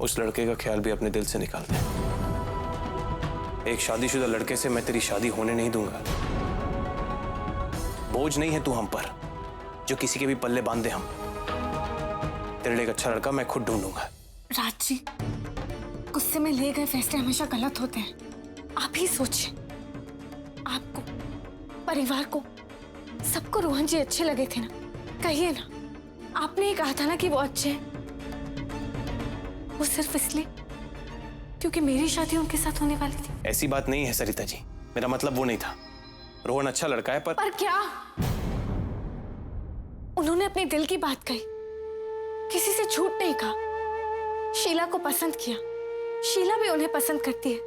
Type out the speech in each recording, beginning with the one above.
उस लड़के का ख्याल भी अपने दिल से निकाल दे। एक शादीशुदा लड़के से मैं तेरी शादी होने नहीं दूंगा। बोझ नहीं है तू हम पर जो किसी के भी पल्ले बांध दे हम। तेरे लिए एक अच्छा लड़का मैं खुद ढूंढूंगा। राज जी, गुस्से में लिए गए फैसले हमेशा गलत होते हैं। आप ही सोचिए, आपको, परिवार को, सबको रोहन जी अच्छे लगे थे ना? कहिए ना, आपने ही कहा था ना कि वो अच्छे हैं। वो सिर्फ इसलिए क्योंकि मेरी शादी उनके साथ होने वाली थी। ऐसी बात नहीं है सरिता जी, मेरा मतलब वो नहीं था। रोहन अच्छा लड़का है पर क्या उन्होंने अपने दिल की बात कही, किसी से झूठ नहीं कहा, शीला को पसंद किया, शीला भी उन्हें पसंद करती है,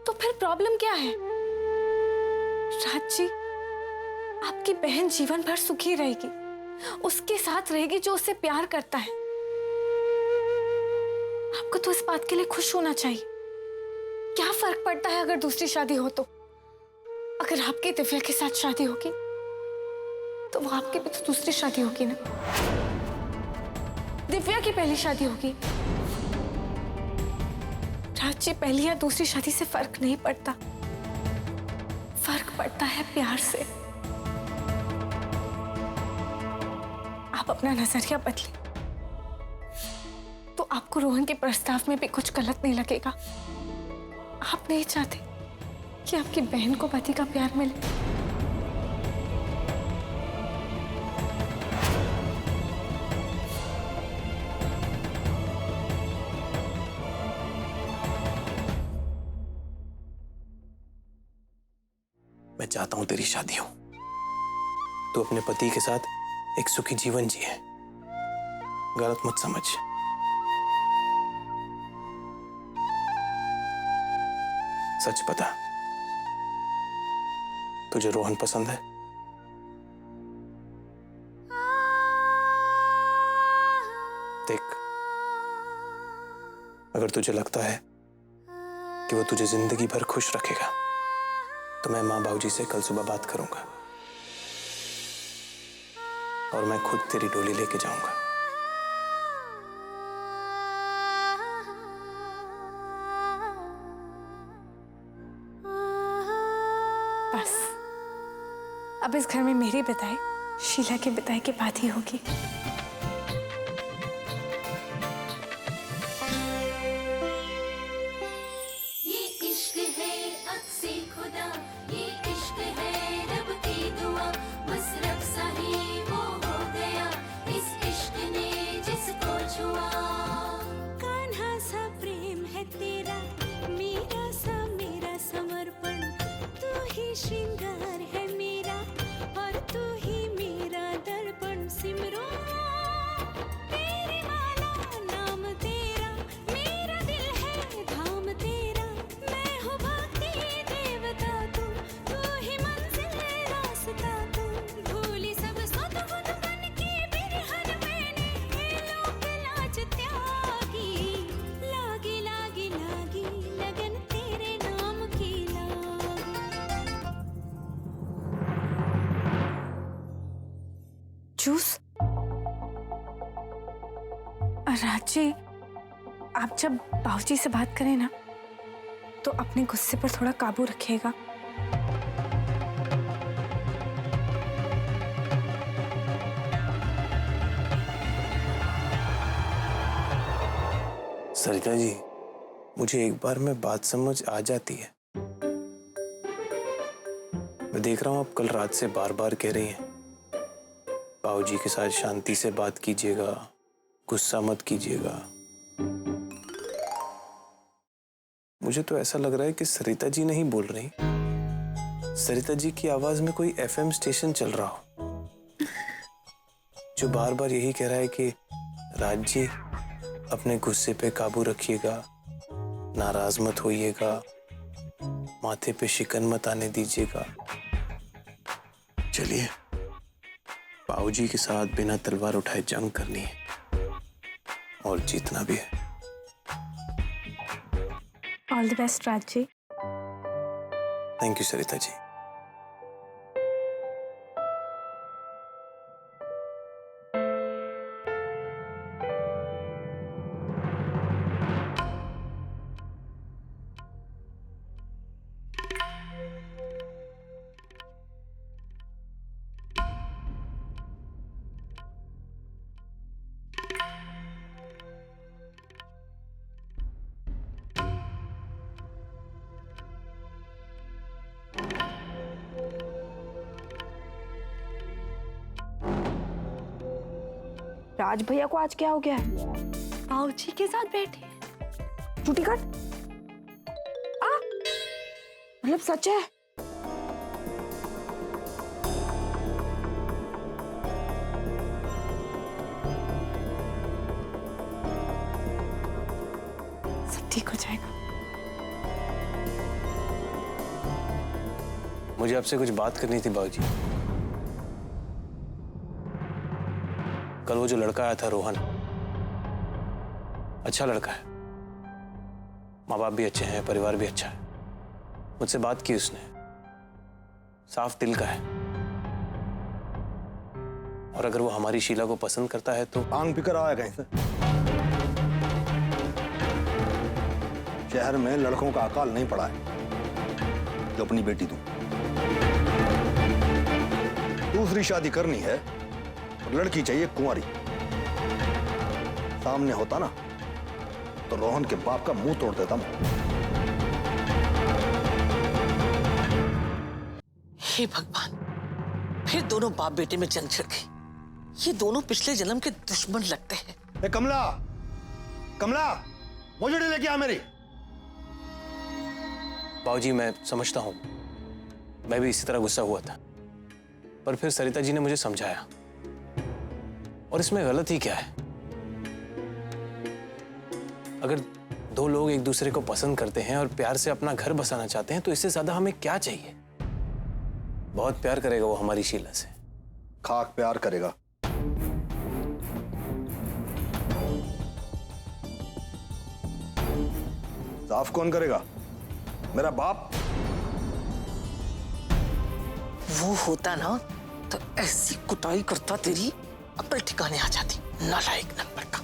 तो फिर प्रॉब्लम क्या है? राज जी, आपकी बहन जीवन भर सुखी रहेगी, उसके साथ रहेगी जो उससे प्यार करता है। आपको तो इस बात के लिए खुश होना चाहिए। क्या फर्क पड़ता है अगर दूसरी शादी हो तो? अगर आपकी दिव्या के साथ शादी होगी तो वो आपकी भी तो दूसरी शादी होगी ना। दिव्या की पहली शादी होगी। राज जी, पहली या दूसरी शादी से फर्क नहीं पड़ता, फर्क पड़ता है प्यार से। आप अपना नजरिया बदलें तो आपको रोहन के प्रस्ताव में भी कुछ गलत नहीं लगेगा। आप नहीं चाहते कि आपकी बहन को पति का प्यार मिले। मैं चाहता हूं तेरी शादी हो, तू अपने पति के साथ एक सुखी जीवन जिए। गलत मत समझ। सच बता, तुझे रोहन पसंद है? देख, अगर तुझे लगता है कि वो तुझे जिंदगी भर खुश रखेगा तो मैं माँ बाबूजी से कल सुबह बात करूंगा और मैं खुद तेरी डोली लेके जाऊंगा। बस अब इस घर में मेरी बिदाई शीला की बिदाई के बाद ही होगी। श्रृंगार है मेरा और तू ही मेरा दर्पण। सिमरो तेरी माला, नाम तेरा, मेरा दिल है धाम तेरा। मैं हूँ भक्ति देवता, तू ही मंजिल रास्ता। तू भूली सब सुध बुध बन के बिरहन मैंने लोक लाज त्यागी। लागी लागी लागी लगन तेरे नाम की लागी। जूस? राज जी, आप जब बाबूजी से बात करें ना तो अपने गुस्से पर थोड़ा काबू रखिएगा। सरिता जी, मुझे एक बार में बात समझ आ जाती है। मैं देख रहा हूं आप कल रात से बार बार कह रही हैं बाबूजी के साथ शांति से बात कीजिएगा, गुस्सा मत कीजिएगा। मुझे तो ऐसा लग रहा है कि सरिता जी नहीं बोल रही, सरिता जी की आवाज में कोई एफएम स्टेशन चल रहा हो जो बार बार यही कह रहा है कि राज जी अपने गुस्से पे काबू रखिएगा, नाराज मत होइएगा, माथे पे शिकन मत आने दीजिएगा। चलिए, बाबूजी के साथ बिना तलवार उठाए जंग करनी है और जीतना भी है। All the best Raj ji. Thank you Sarita ji. Raj भैया को आज क्या हो गया है? बाबूजी के साथ बैठे। छुट्टी काट। मतलब सच है? सब ठीक हो जाएगा। मुझे आपसे कुछ बात करनी थी बाबूजी। कल वो जो लड़का आया था रोहन, अच्छा लड़का है, माँ बाप भी अच्छे हैं, परिवार भी अच्छा है। मुझसे बात की उसने, साफ दिल का है। और अगर वो हमारी शीला को पसंद करता है तो आंग पिकर आया कहीं से। शहर में लड़कों का अकाल नहीं पड़ा है जो अपनी बेटी दूं। दूसरी शादी करनी है, लड़की चाहिए कुंवारी। सामने होता ना तो रोहन के बाप का मुंह तोड़ देता मैं। हे भगवान, फिर दोनों बाप बेटे में जंग छिड़ गई। ये दोनों पिछले जन्म के दुश्मन लगते हैं। ए कमला, कमला, मोजड़ी लेके आ मेरी। बाबूजी मैं समझता हूं, मैं भी इसी तरह गुस्सा हुआ था, पर फिर सरिता जी ने मुझे समझाया। और इसमें गलत ही क्या है? अगर दो लोग एक दूसरे को पसंद करते हैं और प्यार से अपना घर बसाना चाहते हैं तो इससे ज्यादा हमें क्या चाहिए? बहुत प्यार करेगा वो हमारी शीला से। खाक प्यार करेगा। साफ कौन करेगा? मेरा बाप। वो होता ना तो ऐसी कुटाई करता तेरी अपने ठिकाने आ जाती। नालायक नंबर का।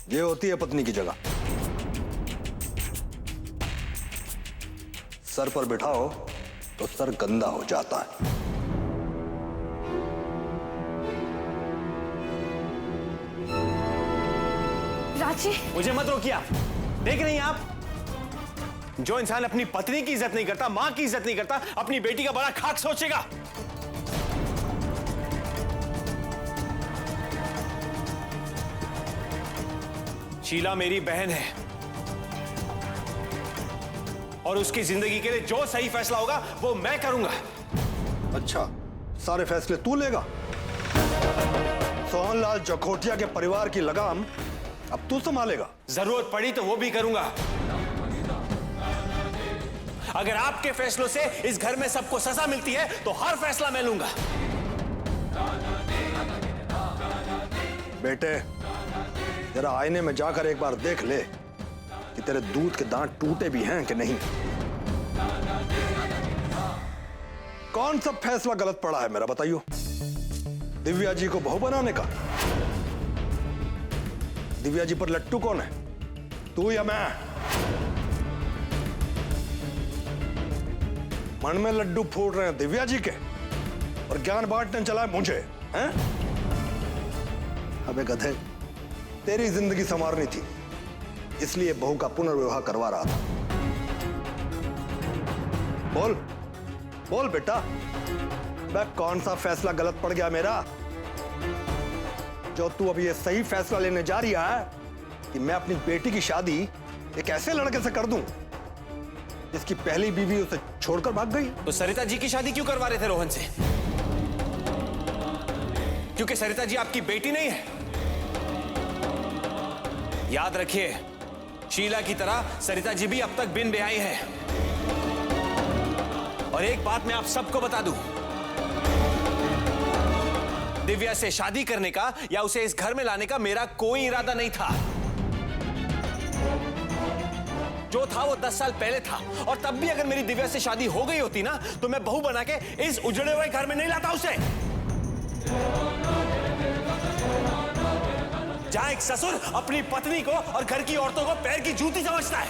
ये होती है पत्नी की जगह। सर पर बिठाओ तो सर गंदा हो जाता है। राजी, मुझे मत रोकिए आप। देख रही हैं आप, जो इंसान अपनी पत्नी की इज्जत नहीं करता, मां की इज्जत नहीं करता, अपनी बेटी का बड़ा खाक सोचेगा। शीला मेरी बहन है और उसकी जिंदगी के लिए जो सही फैसला होगा वो मैं करूंगा। अच्छा, सारे फैसले तू लेगा? सोहनलाल जखोटिया के परिवार की लगाम अब तू संभालेगा? जरूरत पड़ी तो वो भी करूंगा। अगर आपके फैसलों से इस घर में सबको सजा मिलती है तो हर फैसला मैं लूंगा। बेटे, जरा आईने में जाकर एक बार देख ले कि तेरे दूध के दांत टूटे भी हैं कि नहीं। कौन सा फैसला गलत पड़ा है मेरा बताइयो? दिव्या जी को बहू बनाने का? दिव्या जी पर लट्टू कौन है, तू या मैं? मन में लड्डू फूट रहे हैं दिव्या जी के और ज्ञान बांटने चला है मुझे, हैं? अबे गधे, तेरी जिंदगी संवारनी थी, इसलिए बहू का पुनर्विवाह करवा रहा था। बोल बोल बेटा, मैं कौन सा फैसला गलत पड़ गया मेरा, जो तू अभी ये सही फैसला लेने जा रही है कि मैं अपनी बेटी की शादी एक ऐसे लड़के से कर दूं जिसकी पहली बीवी उसे छोड़कर भाग गई? तो सरिता जी की शादी क्यों करवा रहे थे रोहन से? क्योंकि सरिता जी आपकी बेटी नहीं है? याद रखिए, शीला की तरह सरिता जी भी अब तक बिन ब्याही है। और एक बात मैं आप सबको बता दूं, दिव्या से शादी करने का या उसे इस घर में लाने का मेरा कोई इरादा नहीं था। जो था वो 10 साल पहले था, और तब भी अगर मेरी दिव्या से शादी हो गई होती ना तो मैं बहू बना के इस उजड़े हुए घर में नहीं लाता उसे। जहां एक ससुर अपनी पत्नी को और घर की औरतों को पैर की जूती समझता है,